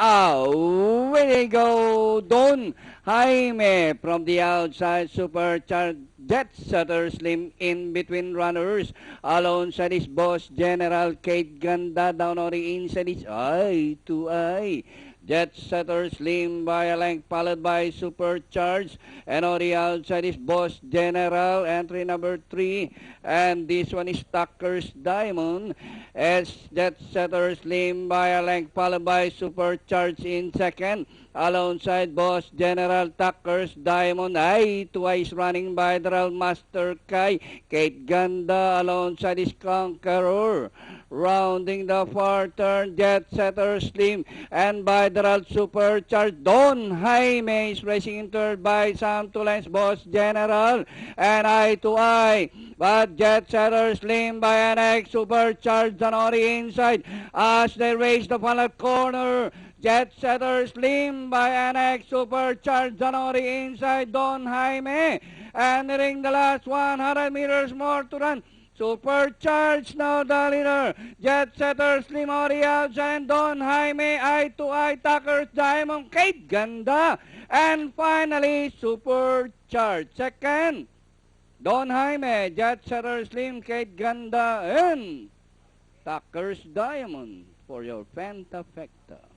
Away they go. Don Jaime from the outside. Supercharged Jet Setter Slim in between runners. Alongside his boss, General Kate Ganda down on the inside. It's eye to eye. Jet Setter Slim by a length, followed by Supercharged. And on the outside is Boss General, entry number 3. And this one is Tucker's Diamond. As Jet Setter Slim by a length, followed by Supercharged in second. Alongside Boss General, Tucker's Diamond. Eye to eyes running by the Master Kai. Kate Ganda alongside his Conqueror. Rounding the far turn, Jet Setter Slim and by the Supercharged. Don Jaime is racing in third by some 2 lengths, Boss General and eye to eye. But Jet Setter Slim by an egg, Supercharged on the inside as they race the final corner. Jet Setter Slim by an egg, Supercharged on the inside, Don Jaime. And nearing the last 100 meters more to run. Supercharged now the leader. Jet Setter Slim on the outside and Don Jaime eye to eye. Tucker's Diamond, Kate Ganda. And finally, Supercharged. Second, Don Jaime, Jet Setter Slim, Kate Ganda, and Tucker's Diamond for your Pentafecta.